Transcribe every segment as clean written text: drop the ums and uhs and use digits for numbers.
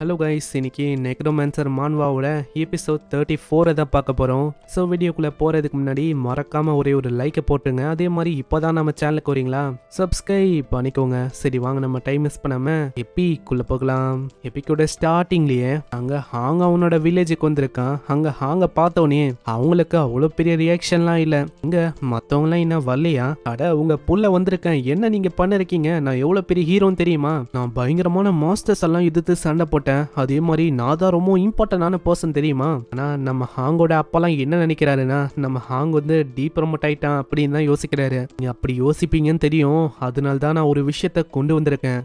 Hello guys, இன்னைக்கு நெக்ரோமான்சர் மான்வாவோட episode 34 தான் பார்க்க போகிறோம். ஸோ வீடியோக்குள்ளே போகிறதுக்கு முன்னாடி மறக்காமல் ஒரே ஒரு லைக்கை போட்டுங்க. அதே மாதிரி இப்போ தான் நம்ம சேனலுக்கு வரீங்களா, சப்ஸ்கிரைப் பண்ணிக்கோங்க. சரி வாங்க, நம்ம டைம் மிஸ் பண்ணாமல் எப்பிக்குள்ளே போகலாம். எப்பிக்கோட ஸ்டார்டிங்லேயே அங்கே ஹாங் அவனோட வில்லேஜுக்கு வந்திருக்கான். அங்கே ஹாங்கை பார்த்தோன்னே அவங்களுக்கு அவ்வளோ பெரிய ரியாக்ஷன்லாம் இல்லை. இங்கே மற்றவங்களாம் என்ன வரலையா? அட உங்கள் புள்ள வந்திருக்கேன், என்ன நீங்கள் பண்ணிருக்கீங்க? நான் எவ்வளோ பெரிய ஹீரோன்னு தெரியுமா? நான் பயங்கரமான மாஸ்டர்ஸ் எல்லாம் எதிர்த்து சண்டை போட்டேன். அதே மாதிரி நான் தான் ரொம்ப இம்பார்ட்டன்டான பர்சன் தெரியுமா? ஆனா நம்ம ஹாங்கோட அப்பெல்லாம் என்ன நினைக்கிறாருன்னா, நம்ம ஹாங் வந்து டீப் ப்ரமோட் ஆயிட்டான் அப்படின்னு தான் யோசிக்கிறாரு. நீ அப்படி யோசிப்பீங்கன்னு தெரியும், அதனால தான் நான் ஒரு விஷயத்த கொண்டு வந்திருக்கேன்.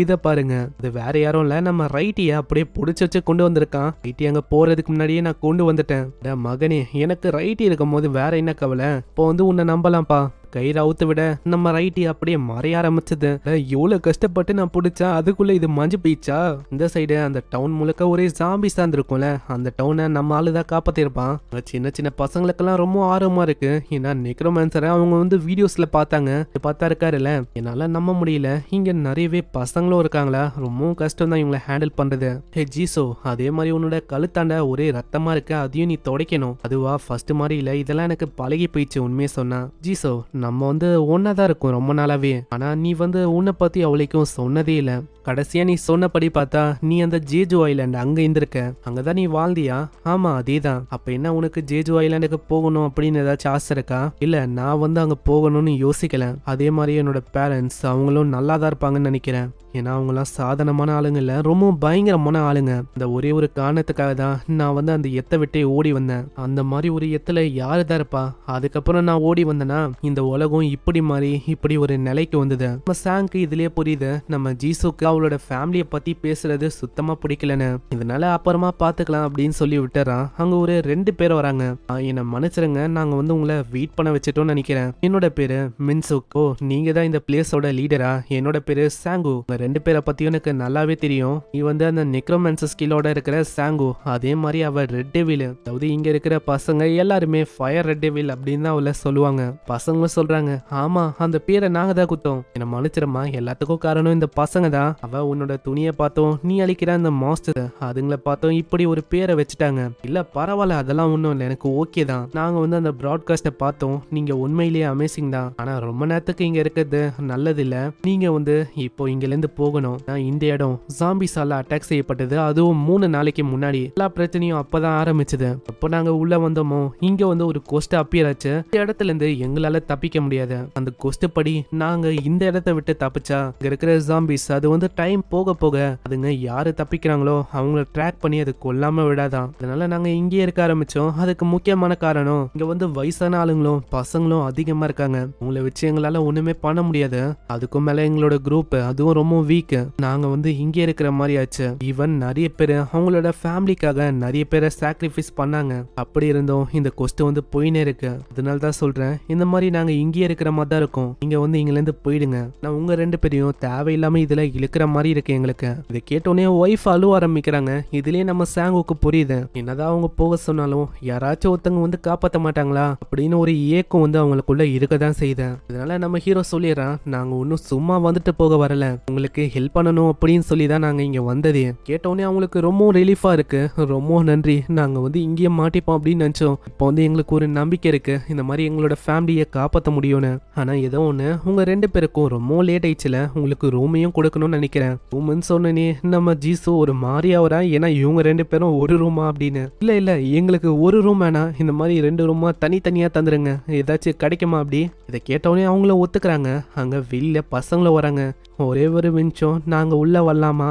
இதை பாருங்க, இது வேற யாரும் இல்ல, நம்ம ரைட்டியை அப்படியே புடிச்சு வச்சு கொண்டு வந்திருக்கான். ரைட்டி அங்க போறதுக்கு முன்னாடியே நான் கொண்டு வந்துட்டேன். மகனே, எனக்கு ரைட்டி இருக்கும் போது வேற என்ன கவலை? இப்போ வந்து உன்னை நம்பலாம்ப்பா. கயிறு அவுத்து விட நம்ம ரைட்டி அப்படியே மறைய ஆரம்பிச்சது. எவ்வளவு கஷ்டப்பட்டு நான் பிடிச்சா, அதுக்குள்ள இது மஞ்சு போயிச்சா? இந்த சைடு அந்த டவுன் முழுக்க ஒரே ஜாம்பிஸ் தான் இருக்கும்ல, அந்த டவுனை நம்ம ஆளுதான் காப்பாத்திருப்பான். சின்ன சின்ன பசங்களுக்கெல்லாம் ரொம்ப ஆர்வமா இருக்கு. ஏன்னா நெக்ரோமான்சரை அவங்க வந்து வீடியோஸ்ல பார்த்தாங்க, பார்த்தா இருக்காருல்ல, என்னால நம்ப முடியல. இங்க நிறையவே பசங்களும் இருக்காங்களா, ரொம்பவும் கஷ்டம் தான் இவங்களை ஹேண்டில் பண்றது. ஹே ஜீசோ, அதே மாதிரி உன்னோட கழுத்தாண்ட ஒரே ரத்தமா இருக்கு, அதையும் நீ துடைக்கணும். அதுவா ஃபர்ஸ்ட் மாதிரி இல்ல, இதெல்லாம் எனக்கு பழகி போயிடுச்சு. உண்மையை சொன்னா ஜீசோ, நம்ம வந்து ஒன்னாதான் இருக்கும் ரொம்ப நாளாவே. ஆனா நீ வந்து உன்னை பத்தி அவளைக்கும் சொன்னதே இல்ல. கடைசியா நீ சொன்னபடி பார்த்தா நீ அந்த ஜேஜு ஐலாண்ட் அங்க இருந்திருக்க, அங்கதான் நீ வாழ்ந்தியா? ஆமா அதேதான். அப்ப என்ன உனக்கு ஜேஜு ஐலாண்டுக்கு போகணும் அப்படின்னு ஏதாச்சும் ஆசை இருக்கா? இல்ல, நான் வந்து அங்க போகணும்னு யோசிக்கல. அதே மாதிரி என்னோட பேரண்ட்ஸ் அவங்களும் நல்லா தான் இருப்பாங்கன்னு நினைக்கிறேன். ஏன்னா அவங்களாம் சாதாரணமான ஆளுங்க இல்ல, ரொம்ப பயங்கரமான ஆளுங்க. இந்த ஒரே ஒரு காரணத்துக்காக தான் நான் வந்து அந்த எத்தை விட்டே ஓடி வந்தேன். அந்த மாதிரி ஒரு எத்துல யாரு தான் இருப்பா? அதுக்கப்புறம் நான் ஓடி வந்தேன்னா இந்த உலகம் இப்படி மாறி இப்படி ஒரு நிலைக்கு வந்தது. நம்ம சாங்க்கு இதுலயே புரியுது, நம்ம ஜீசுக்கு அவளோட ஃபேமிலியை பத்தி பேசுறது சுத்தமா பிடிக்கலன்னு. இதனால அப்புறமா பாத்துக்கலாம் அப்படின்னு சொல்லி விட்டுறான். அங்க ஒரு 2 பேர் வராங்க. என்ன மன்னிச்சிருங்க, நாங்க வந்து உங்களை வெயிட் பண்ண வச்சுட்டோம்னு நினைக்கிறேன். என்னோட பேரு மின்சுக். ஓ, நீங்க தான் இந்த பிளேஸோட லீடரா? என்னோட பேரு சாங்கு. 2 பேரை பத்தி எனக்கு நல்லாவே தெரியும். நீ வந்து அந்த நெக்ரோமான்சர் ஸ்கில்லோட இருக்கிற சாங்கு. அதே மாதிரி அவ ரெட் டெவில். அதாவது இங்க இருக்கிற பசங்க எல்லாருமே ஃபயர் ரெட் டெவில் அப்படின்னு தான் அவளை சொல்லுவாங்க. பசங்களும் சொல்றாங்க, ஆமா அந்த பேரை நாங்க தான் குத்தோம். என்ன மன்னிச்சிரமா, எல்லாத்துக்கும் காரணம் இந்த பசங்க தான். அவ உன்னோட துணியை பார்த்தோம், நீ அழிக்கிற அந்த மாஸ்டர், அதுங்களை பார்த்தோம் இப்படி ஒரு பேரை வச்சுட்டாங்க. இல்ல பரவாயில்ல, அதெல்லாம் ஒண்ணும் இல்லை, எனக்கு ஓகே தான். நாங்க வந்து அந்த ப்ராட்காஸ்ட பார்த்தோம், நீங்க உண்மையிலேயே அமேசிங் தான். ஆனா ரொம்ப நேரத்துக்கு இங்க இருக்கிறது நல்லது இல்ல. நீங்க வந்து இப்போ இங்க இருந்து போகணும். இந்த இடம் ஜாம்பிஸால அட்டாக் செய்யப்பட்டது, அதுவும் 3 நாளைக்கு முன்னாடி. எல்லா பிரச்சனையும் அப்பதான் ஆரம்பிச்சது. அப்போ நாங்க உள்ள வந்தோமோ, இங்க வந்து ஒரு கோஸ்ட் அப்பியர் ஆச்சு. இந்த இடத்துல இருந்து எங்களால தப்பிக்க முடியாது. அந்த கோஸ்ட் படி நாங்க இந்த இடத்தை விட்டு தப்பிச்சா இங்க இருக்கிற ஜாம்பிஸ் அது வந்து டைம் போக போக அதுங்க யாரு தப்பிக்கிறாங்களோ அவங்கள ட்ராக் பண்ணி அது கொல்லாம விடாதான். அதனால நாங்க இங்கே இருக்க ஆரம்பிச்சோம். அதுக்கு முக்கியமான காரணம், இங்க வந்து வயசான ஆளுங்களும் பசங்களும் அதிகமா இருக்காங்க. உங்களை வச்சு எங்களால ஒண்ணுமே பண்ண முடியாது. அதுக்கும் மேல எங்களோட குரூப் அதுவும் ரொம்ப வீக். நாங்க வந்து இங்க இருக்கிற மாதிரி ஆச்சு. ஈவன் நிறைய பேர் அவங்களோட ஃபேமிலிக்காக நிறைய பேரை சாக்ரிஃபைஸ் பண்ணாங்க. அப்படி இருந்தோம் இந்த கொஸ்ட் வந்து போயினே இருக்கு. அதனால தான் சொல்றேன், இந்த மாதிரி நாங்க இங்கே இருக்கிற மாதிரி தான் இருக்கோம். நீங்க வந்து இங்க இருந்து போயிடுங்க. நான் உங்க 2 பேரையும் தேவையில்லாம இதுல இழுக்கிற மாதிரி இருக்கு எங்களுக்கு. இதை கேட்டோன்னே ஒய்ஃப் அழுவ ஆரம்பிக்கிறாங்க. இதுலயே நம்ம சாங்குக்கு புரியுது, என்னதான் அவங்க போக சொன்னாலும் யாராச்சும் ஒருத்தவங்க வந்து காப்பாற்ற மாட்டாங்களா அப்படின்னு ஒரு ஏக்கம் வந்து அவங்களுக்குள்ள இருக்கதான் செய்யுது. இதனால நம்ம ஹீரோ சொல்லிடுறான், நாங்க ஒன்னும் சும்மா வந்துட்டு போக வரல, உங்களுக்கு ஹெல்ப் பண்ணணும் அப்படின்னு சொல்லி தான் நாங்க இங்க வந்ததே. கேட்டோன்னே அவங்களுக்கு ரொம்ப ரிலீஃபா இருக்கு. ரொம்ப நன்றி, நாங்க வந்து இங்கேயே மாட்டிப்போம் அப்படின்னு நினைச்சோம். இப்போ வந்து எங்களுக்கு ஒரு நம்பிக்கை இருக்கு, இந்த மாதிரி எங்களோட ஃபேமிலியை காப்பாற்ற முடியும்னு. ஆனா ஏதோ ஒண்ணு, உங்க 2 பேருக்கும் ரொம்ப லேட் ஆயிடுச்சுல, உங்களுக்கு ரூமையும் கொடுக்கணும்னு நினைக்கிறேன். ரூம்னு சொன்னே நம்ம ஜீசு ஒரு மாதிரி ஆவரா, ஏன்னா இவங்க 2 பேரும் ஒரு ரூமா அப்படின்னு. இல்ல இல்ல, எங்களுக்கு ஒரு ரூம் வேணா, இந்த மாதிரி 2 ரூமா தனித்தனியா தந்துருங்க, ஏதாச்சும் கிடைக்குமா அப்படி. இதை கேட்டோடனே அவங்களும் ஒத்துக்கிறாங்க. அங்க வெளியில பசங்களும் வராங்க. ஒரே ஒரு நிமிஷம், நாங்க உள்ள வரலாமா?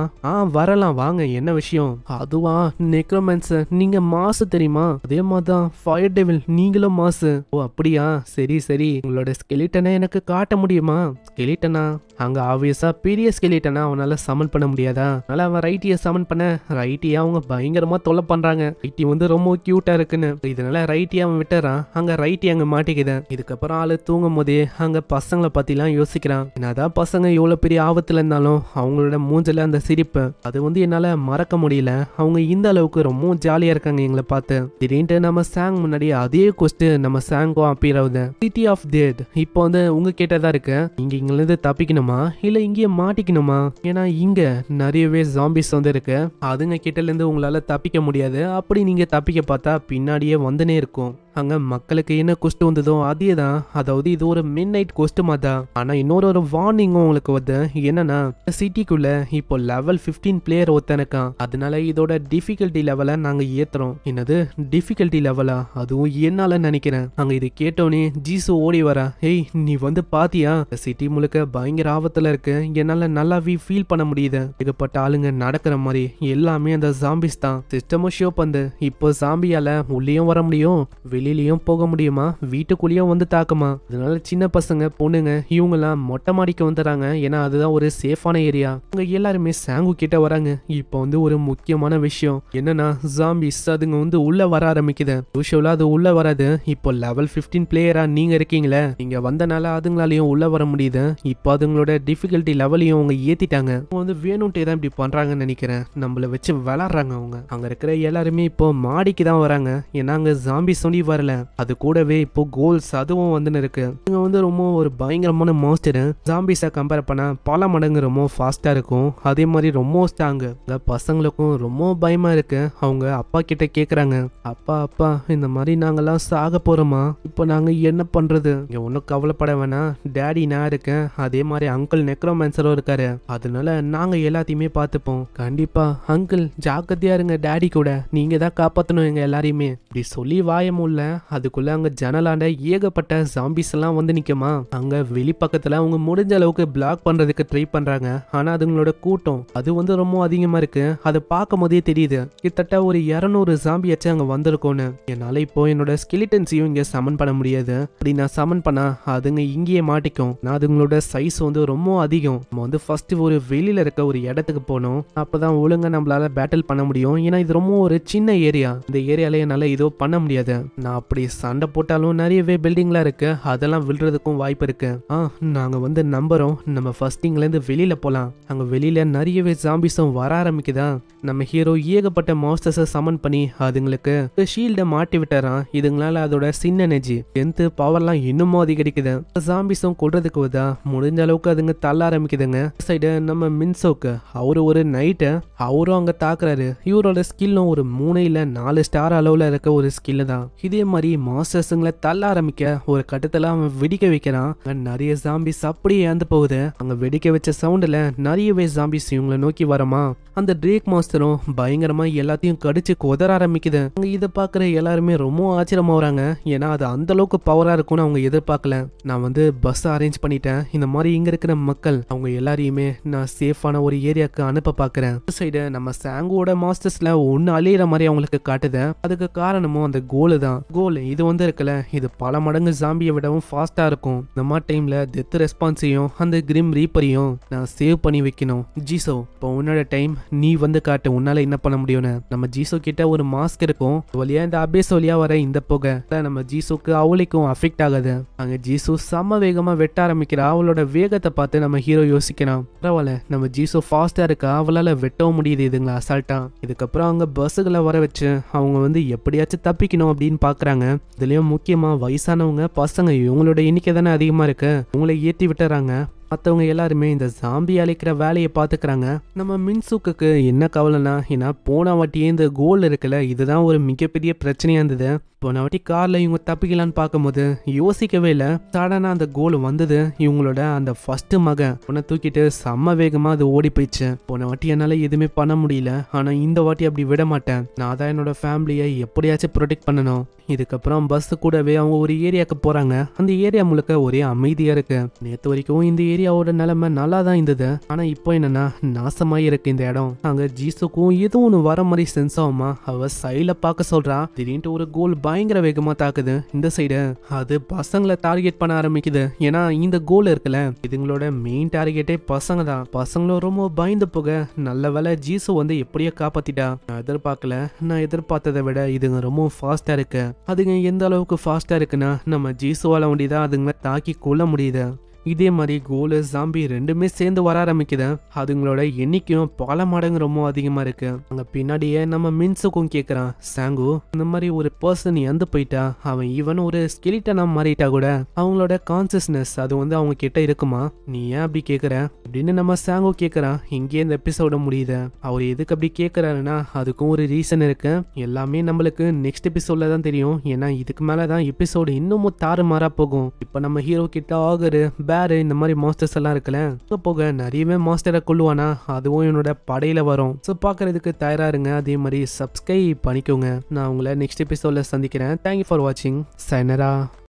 வரலாம் வாங்க, என்ன விஷயம்? அதுவா நெக்ரோமான்சர், நீங்க மாசு தெரியுமா? அதே மாதிரிதான் ஃபயர் டெவில், நீங்களும் மாசு. ஓ அப்படியா, சரி சரி, உங்களோட ஸ்கெலிட்டனை எனக்கு காட்ட முடியுமா? ஸ்கெலிட்டனா? அங்க ஆப்வியஸா பெரிய ஸ்கெலிட்டனா அவனால சமன் பண்ண முடியாதா? அதனால அவன் ரைட்டியை சமன் பண்ண, ரைட்டியை அவங்க பயங்கரமா தொலை பண்றாங்க. ரைட்டி வந்து ரொம்ப கியூட்டா இருக்குன்னு. இதனால ரைட்டியை அவன் விட்டுறான். அங்க ரைட்டி அங்க மாட்டிக்குது. இதுக்கப்புறம் ஆளு தூங்கும் போதே அங்க பசங்களை பத்தி எல்லாம் யோசிக்கிறான். என்னதான் பசங்க எவ்வளவு பெரிய ஆபத்துல இருந்தாலும் அவங்களோட மூஞ்சில அந்த சிரிப்பு அது வந்து என்னால மறக்க முடியல. அவங்க இந்த அளவுக்கு ரொம்ப ஜாலியா இருக்காங்க எங்களை பார்த்து. திடீர்னு நம்ம சாங் முன்னாடி அதே கொஸ்ட் நம்ம சாங்கும் அப்பீர் ஆகுது. சிட்டி ஆஃப் டெட் இப்போ வந்து உங்க கேட்டதா இருக்கு, நீங்க இங்க இருந்து தப்பிக்கணுமா இல்ல இங்கேயே மாட்டிக்கணுமா? ஏன்னா இங்க நிறையவே ஜாம்பிஸ் வந்து இருக்கு. அதுங்க கிட்ட இருந்து உங்களால தப்பிக்க முடியாது. அப்படி நீங்க தப்பிக்க பார்த்தா பின்னாடியே வந்துனே இருக்கும். அங்க மக்களுக்கு என்ன கொஸ்ட் வந்ததோ அதே தான். அதாவது இது ஒரு மிட் நைட் கொஸ்ட் மாதிரி. ஆனா இன்னொரு வார்னிங்கும் உங்களுக்கு வந்து என்னன்னா, சிட்டிக்குள்ள இப்போ லெவல் 15 பிளேயர் ஒருத்தனுக்கான். அதனால இதோட டிஃபிகல்ட்டி லெவலை நாங்க ஏத்துறோம். என்னது டிஃபிகல்ட்டி லெவலா? அதுவும் என்னால நினைக்கிறேன். அங்க இது கேட்டோன்னே ஜீசு ஓடி வரா. ஏய் நீ வந்து பாத்தியா, சிட்டி முழுக்க பயங்கர ஆபத்துல இருக்கு. என்னால நல்லாவே ஃபீல் பண்ண முடியுது. ஏகப்பட்ட ஆளுங்க நடக்கிற மாதிரி எல்லாமே அந்த ஜாம்பிஸ் தான். சிஸ்டமும் ஷோ பண்ணு. இப்போ ஜாம்பியால உள்ளேயும் வர முடியும், வெளியிலயும் போக முடியுமா, வீட்டுக்குள்ளேயும் வந்து தாக்குமா. அதனால சின்ன பசங்க பொண்ணுங்க இவங்கெல்லாம் மொட்டை மாடிக்கு வந்துடுறாங்க. ஏன்னா அதுதான் ஒரு சேஃபான ஏரியா. அங்க எல்லாருமே சாங்கு கிட்ட வராங்க. இப்போ வந்து ஒரு முக்கியமான விஷயம் என்னன்னா, ஜாம்பிஸ் அதுங்க வந்து உள்ள வர ஆரம்பிக்குது. யூஷுவலா அது உள்ள வராது. இப்போ லெவல் 15 பிளேயரா நீங்க இருக்கீங்களே, நீங்க வந்தனால அதுங்களாலையும் உள்ள வர முடியுது. இப்போ அதுங்களோட டிஃபிகல்ட்டி லெவலையும் அவங்க ஏத்திட்டாங்க. அவங்க வந்து வேணும்ட்டே தான் இப்படி பண்றாங்கன்னு நினைக்கிறேன். நம்மள வச்சு விளாடுறாங்க அவங்க. அங்க இருக்கிற எல்லாருமே இப்போ மாடிக்கு தான் வராங்க. ஏன்னா அங்க ஜாம்பிஸ் சொல்லி வரல. அது கூடவே இப்போ கோல்ஸ் அதுவும் வந்து இருக்கு. இவங்க வந்து ரொம்ப ஒரு பயங்கரமான மாஸ்டர். ஜாம்பிஸை கம்பேர் பண்ணா பல மடங்கு ரொம்ப ஃபாஸ்டா இருக்கும். அதே மாதிரி ரொம்ப ஸ்ட்ராங். பசங்களுக்கும் ரொம்ப பயமா இருக்கு. அவங்க அப்பா கிட்ட கேக்குறாங்க, அப்பா அப்பா இந்த மாதிரி நாங்கெல்லாம் சாக போறோமா, இப்போ நாங்க என்ன பண்றது? இங்க ஒன்னும் கவலைப்பட வேணாம், டேடி நான் இருக்கேன். அதே மாதிரி அங்கிள் நெக்ரோமான்சரும் இருக்காரு. அதனால நாங்க எல்லாத்தையுமே பார்த்துப்போம். கண்டிப்பா அங்கிள் ஜாக்கிரதையா இருங்க, டேடி கூட நீங்க தான் காப்பாத்தணும் எங்க எல்லாரையுமே. இப்படி சொல்லி வாயமுல்ல. அதுக்குள்ள அங்க ஜன்னலாண்ட ஏகப்பட்ட ஜாம்பிஸ் எல்லாம் வந்து நிக்குமா. அங்க வெளிப்பக்கத்துல அவங்க முடிஞ்ச அளவுக்கு பிளாக் பண்றதுக்கு ட்ரை பண்றாங்க. ஆனா அதுங்களோட கூட்டம் அது வந்து ரொம்ப அதிகமா இருக்கு. அதை பார்க்கும் போதே தெரியுது கிட்டத்தட்ட ஒரு 200 ஜாம்பியாச்சும் அங்க வந்திருக்கும்னு. என்னால இப்போ என்னோட ஸ்கெலிட்டன்ஸையும் இங்க சமன் பண்ண முடியாது. அப்படி நான் சமன் பண்ணா அதுங்க இங்கேயே மாட்டிக்கும். நான் அதுங்களோட சைஸ் வந்து ரொம்ப அதிகம். நம்ம வந்து ஃபர்ஸ்ட் ஒரு வெளியில இருக்க ஒரு இடத்துக்கு போனோம். அப்பதான் ஒழுங்கா நம்மளால பேட்டில் பண்ண முடியும். ஏன்னா இது ரொம்ப ஒரு சின்ன ஏரியா. இந்த ஏரியால என்னால இதோ பண்ண முடியாது. நான் அப்படி சண்டை போட்டாலும் நிறையவே பில்டிங்லாம் இருக்கு. அதெல்லாம் விழுறதுக்கும் வாய்ப்பு இருக்கு. நாங்க வந்து நம்புறோம் நம்ம ஃபர்ஸ்ட் இங்கல இருந்து வெளியில போலாம். அங்க வெளியில நிறையவே ஜாம்பிஸும் வர ஆரம்பிக்குதா. நம்ம ஹீரோ ஏகப்பட்ட மாஸ்டர்ஸை சமன் பண்ணி அதுங்களுக்கு ஷீல்ட மாட்டி விட்டுறான். இதுங்களால அதோட சின்ன எனர்ஜி ஸ்ட்ரென்த் பவர்லாம் இன்னமும் அதிகரிக்குது. ஜாம்பிஸும் கொள்றதுக்கு வதா முடிஞ்ச அளவுக்கு அதுங்க தள்ள ஆரம்பிக்குதுங்க. சைடு நம்ம மின்சோக்கு அவரு ஒரு நைட்டு அவரும் அங்க தாக்குறாரு. இவரோட ஸ்கில்லும் ஒரு 3 இல்ல 4 ஸ்டார் அளவுல இருக்க ஒரு ஸ்கில் தான். இதே மாதிரி மாஸ்டர்ஸுங்களை தள்ள ஆரம்பிக்க ஒரு கட்டத்துல அவன் வெடிக்க வைக்கிறான். நிறைய ஜாம்பிஸ் அப்படியே இறந்து போகுது. அங்க வெடிக்க வச்ச சவுண்ட்ல நிறையவே ஜாம்பிஸ் இவங்களை நோக்கி வரமா. அந்த ட்ரேக் மாஸ்டரும் பயங்கரமா எல்லாத்தையும் கடிச்சு கொதற ஆரம்பிக்குது. அங்க இதை பாக்குற எல்லாருமே ரொம்ப ஆச்சரியமா வராங்க. ஏன்னா அது அந்த அளவுக்கு பவரா இருக்கும்னு அவங்க எதிர்பார்க்கல. நான் வந்து பஸ் அரேஞ்ச் பண்ணிட்டேன். இந்த மாதிரி இங்க இருக்கிற மக்கள் அவங்க எல்லாரையுமே நான் சேஃபான ஒரு ஏரியாவுக்கு அனுப்ப பாக்குறேன். சைடு நம்ம சாங்கோட மாஸ்டர்ஸ்ல ஒன்னு அழியிற மாதிரி அவங்களுக்கு காட்டுது. அதுக்கு காரணமும் அந்த கோலு தான். கோல் இது வந்து இருக்குல்ல, இது பல மடங்கு ஜாம்பியை விடவும் ஃபாஸ்டா இருக்கும். இந்த மாதிரி டைம்ல டெத் ரெஸ்பான்ஸையும் அந்த கிரிம் ரீப்பரையும் நான் சேவ் பண்ணி வைக்கணும். ஜீசோ இப்போ உன்னோட டைம், நீ வந்து காட்டு உன்னால என்ன பண்ண முடியும்னு. நம்ம ஜீசோ கிட்ட ஒரு மாஸ்க் இருக்கும். வழியா இந்த அபேஸ் வழியா வர இந்த புகை நம்ம ஜீசோக்கு அவளுக்கும் அஃபெக்ட் ஆகாது. அங்க ஜீசோ செம்ம வேகமா வெட்ட ஆரம்பிக்கிறா. அவளோட வேகத்தை பார்த்து நம்ம ஹீரோ யோசிக்கிறான், பரவாயில்ல நம்ம ஜீசோ ஃபாஸ்டா இருக்கா, அவளால வெட்டவும் முடியுது இதுங்களா அசால்ட்டா. இதுக்கப்புறம் அவங்க பஸ்ஸுகளை வர வச்சு அவங்க வந்து எப்படியாச்சும் தப்பிக்கணும் அப்படின்னு பாக்குறாங்க. இதுலயும் முக்கியமா வயசானவங்க பசங்க இவங்களோட எண்ணிக்கை தானே அதிகமா இருக்கு. உங்களை ஏற்றி விட்டுறாங்க. மற்றவங்க எல்லாருமே இந்த ஜாம்பி அழைக்கிற வேலையை பார்த்துக்கிறாங்க. நம்ம மின்சுக்கு என்ன கவலைனா, ஏன்னா போன வாட்டியே இந்த கோல் இருக்குல்ல, இதுதான் ஒரு மிகப்பெரிய பிரச்சனையா இருந்தது. போன வாட்டி கார்ல இவங்க தப்பிக்கலான்னு பார்க்கும்போது யோசிக்கவே இல்லை. சடனா அந்த கோல் வந்தது. இவங்களோட அந்த ஃபர்ஸ்ட் மகன் உன்னை தூக்கிட்டு செம்ம வேகமா அது ஓடி போயிடுச்சு. போன வாட்டி என்னால எதுவுமே பண்ண முடியல. ஆனா இந்த வாட்டி அப்படி விட மாட்டேன். நான் தான் என்னோட ஃபேமிலியை எப்படியாச்சும் ப்ரொடெக்ட் பண்ணணும். இதுக்கப்புறம் பஸ் கூடவே அவங்க ஒரு ஏரியாவுக்கு போறாங்க. அந்த ஏரியா முழுக்க ஒரே அமைதியா இருக்கு. நேற்று வரைக்கும் இந்த ஏரியாவோட நிலைமை நல்லா தான் இருந்தது. ஆனா இப்போ என்னன்னா நாசமாயி இருக்கு இந்த இடம். அங்க ஜீசுக்கும் எதுவும் ஒன்று வர மாதிரி சென்ஸ் ஆகுமா. அவ சைல பார்க்க சொல்றா. திடீர்னு ஒரு கோல் பயங்கர வேகமா தாக்குது. இந்த சைடு அது பசங்களை டார்கெட் பண்ண ஆரம்பிக்குது. ஏன்னா இந்த கோல் இருக்குல்ல, இதுங்களோட மெயின் டார்கெட்டே பசங்க தான். பசங்களும் ரொம்ப பயந்து போக நல்ல வேலை ஜீசு வந்து எப்படியோ காப்பாத்திட்டா. நான் எதிர்பார்க்கல. நான் எதிர்பார்த்ததை விட இதுங்க ரொம்ப ஃபாஸ்டா இருக்கு. அதுங்க எந்த அளவுக்கு ஃபாஸ்டா இருக்குன்னா நம்ம ஜீசுவால வேண்டிதான் அதுங்களை தாக்கி கொள்ள முடியுது. இதே மாதிரி கோலு ஜாம்பி ரெண்டுமே சேர்ந்து வர ஆரம்பிக்குது. அதுங்களோட எண்ணிக்கையும் பல மடங்கு ரொம்ப அதிகமா இருக்கு. அங்க பின்னாடியே நம்ம மின்சுக்கும் கேக்குறான், சாங்கு இந்த மாதிரி ஒரு பர்சன் இறந்து போயிட்டா, அவன் ஈவன் ஒரு ஸ்கெலிட்டனா மாறிட்டா கூட அவங்களோட கான்சியஸ்னஸ் அது அவங்க கிட்ட இருக்குமா, நீ ஏன் அப்படி கேக்குற அப்படின்னு நம்ம சாங்கு கேக்குறான். இங்கே இந்த எபிசோட முடியுது. அவர் எதுக்கு அப்படி கேக்குறாருன்னா அதுக்கும் ஒரு ரீசன் இருக்கு. எல்லாமே நம்மளுக்கு நெக்ஸ்ட் எபிசோட்ல தான் தெரியும். ஏன்னா இதுக்கு மேலதான் எபிசோடு இன்னமும் தாறுமாறா போகும். இப்ப நம்ம ஹீரோ கிட்ட ஆகரு பேரு இந்த மாதிரி மாஸ்டர்ஸ் எல்லாம் இருக்குல்ல, போக நிறையவே மாஸ்டரை கொள்ளுவானா, அதுவும் என்னோட படையில வரும். ஸோ பாக்குறதுக்கு தயாரா இருங்க. அதே மாதிரி சப்ஸ்கிரைப் பண்ணிக்கோங்க. நான் உங்களை நெக்ஸ்ட் எபிசோட்ல சந்திக்கிறேன். தேங்க்யூ ஃபார் வாட்சிங். சைனரா.